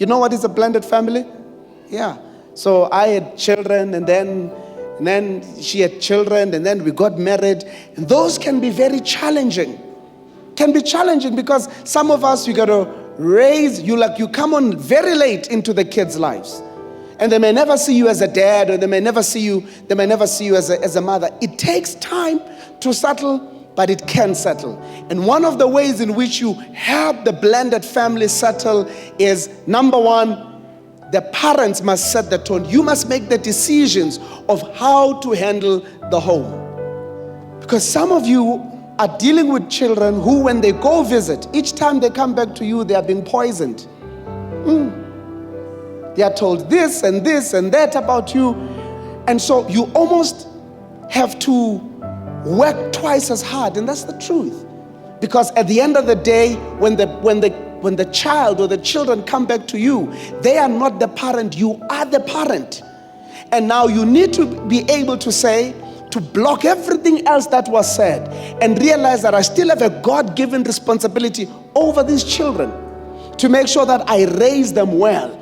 You know what is a blended family? Yeah. So I had children, and then she had children, and then we got married. And those can be very challenging. Can be challenging because some of us, you got to raise, you come on very late into the kids' lives. And they may never see you as a dad, or they may never see you as a mother. It takes time to settle, but it can settle. And one of the ways in which you help the blended family settle is, number one, the parents must set the tone. You must make the decisions of how to handle the home. Because some of you are dealing with children who, when they go visit, each time they come back to you, they are being poisoned. They are told this and that about you. And so you almost have to work twice as hard. And that's the truth. Because at the end of the day, when the child or the children come back to you, they are not the parent, you are the parent. And now you need to be able to say, to block everything else that was said and realize that I still have a God-given responsibility over these children to make sure that I raise them well.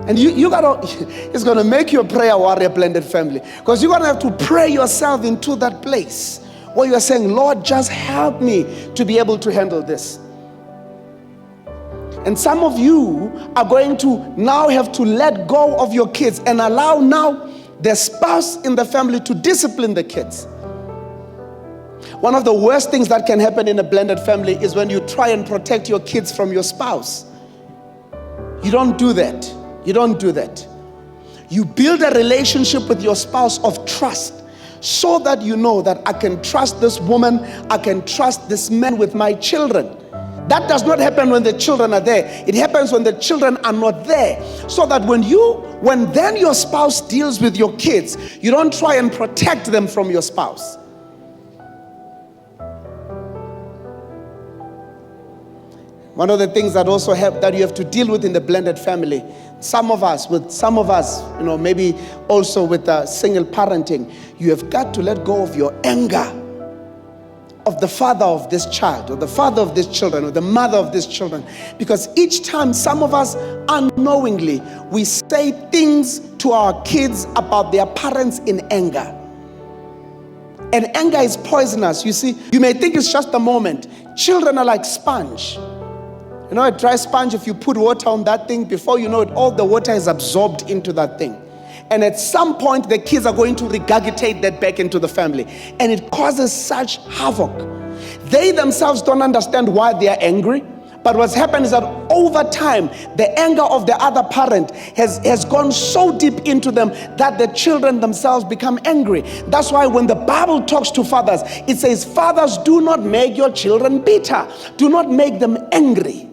And you gotta, it's gonna make you a prayer warrior blended family, because you're gonna have to pray yourself into that place where you're saying, Lord, just help me to be able to handle this. And some of you are going to now have to let go of your kids and allow now the spouse in the family to discipline the kids. One of the worst things that can happen in a blended family is when you try and protect your kids from your spouse. You don't do that. You don't do that. You build a relationship with your spouse of trust, so that you know that I can trust this woman, I can trust this man with my children. That does not happen when the children are there. It happens when the children are not there. So that when then your spouse deals with your kids, you don't try and protect them from your spouse. One of the things that also help that you have to deal with in the blended family, some of us, maybe also with single parenting, you have got to let go of your anger of the father of this child, or the father of these children, or the mother of these children. Because each time, some of us unknowingly, we say things to our kids about their parents in anger. And anger is poisonous. You see, you may think it's just a moment. Children are like sponge. You know, a dry sponge, if you put water on that thing, before you know it, all the water is absorbed into that thing. And at some point, the kids are going to regurgitate that back into the family. And it causes such havoc. They themselves don't understand why they are angry. But what's happened is that over time, the anger of the other parent has gone so deep into them that the children themselves become angry. That's why when the Bible talks to fathers, it says, fathers, do not make your children bitter. Do not make them angry.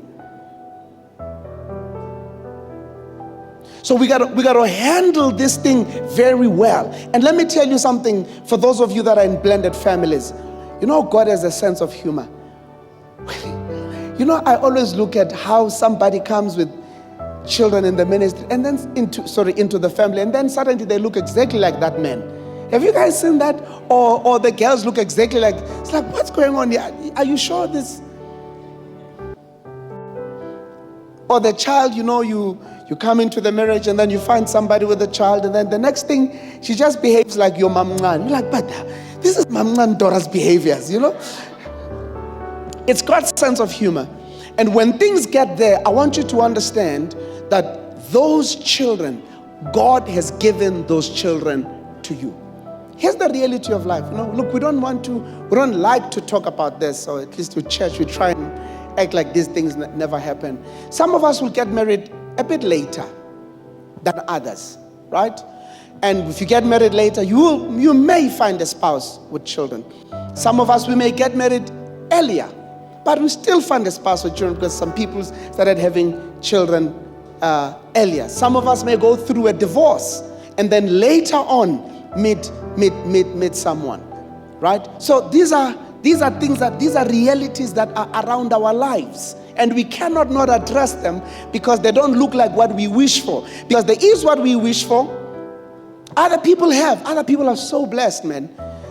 So we got to handle this thing very well. And let me tell you something, for those of you that are in blended families, you know, God has a sense of humor. You know, I always look at how somebody comes with children in the ministry and then into the family, and then suddenly they look exactly like that man. Have you guys seen that? Or the girls look exactly like, it's like, what's going on here? Are you sure this? Or the child, you know, you come into the marriage and then you find somebody with a child, and then the next thing, she just behaves like your mamngan. You're like, but this is mamngan Dora's behaviors, you know? It's God's sense of humor. And when things get there, I want you to understand that those children, God has given those children to you. Here's the reality of life. You know, look, we don't like to talk about this, or at least with church, we try and act like these things never happen. Some of us will get married a bit later than others, right? And if you get married later, you may find a spouse with children. Some of us, we may get married earlier, but we still find a spouse with children, because some people started having children earlier. Some of us may go through a divorce and then later on meet someone, right? So these are realities that are around our lives. And we cannot not address them because they don't look like what we wish for. Because there is what we wish for. Other people are so blessed, man,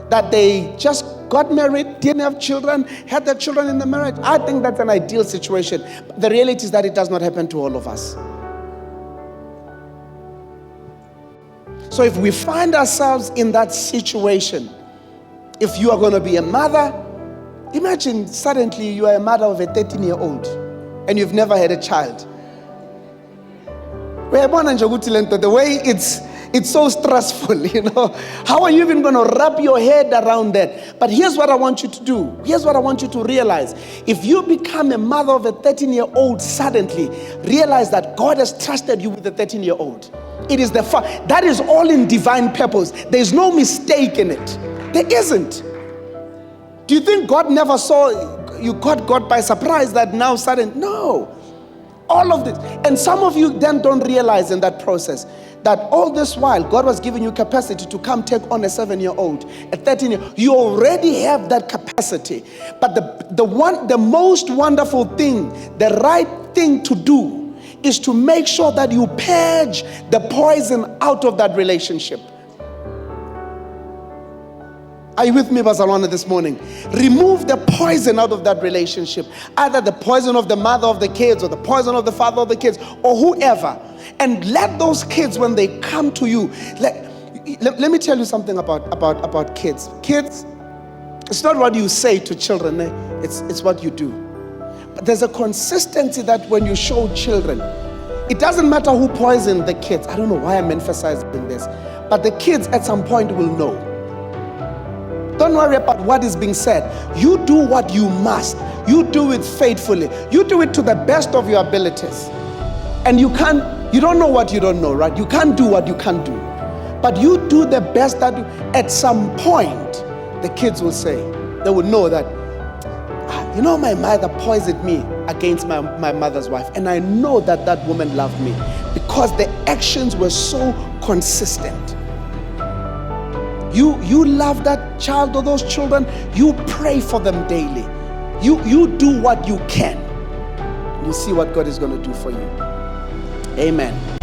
that they just got married, didn't have children, had their children in the marriage. I think that's an ideal situation. But the reality is that it does not happen to all of us. So if we find ourselves in that situation, if you are going to be a mother, imagine suddenly you are a mother of a 13-year-old and you've never had a child. The way it's so stressful, How are you even going to wrap your head around that? But here's what I want you to do. Here's what I want you to realize. If you become a mother of a 13-year-old suddenly, realize that God has trusted you with a 13-year-old. It is that is all in divine purpose. There's no mistake in it. There isn't. Do you think God never saw you caught God by surprise that now sudden? No. All of this. And some of you then don't realize in that process that all this while God was giving you capacity to come take on a 7-year-old, a 13-year-old. You already have that capacity. But the most wonderful thing, the right thing to do is to make sure that you purge the poison out of that relationship. Are you with me, Bazalwana, this morning? Remove the poison out of that relationship. Either the poison of the mother of the kids or the poison of the father of the kids or whoever. And let those kids, when they come to you, let me tell you something about kids. Kids, it's not what you say to children, it's what you do. But there's a consistency that when you show children, it doesn't matter who poisoned the kids. I don't know why I'm emphasizing this, but the kids at some point will know. Don't worry about what is being said. You do what you must. You do it faithfully. You do it to the best of your abilities. And you don't know what you don't know, right? You can't do what you can't do. But you do the best that you, at some point, the kids will say, they will know that, my mother poisoned me against my mother's wife. And I know that that woman loved me because the actions were so consistent. You love that child or those children. You pray for them daily. You do what you can. You see what God is going to do for you. Amen.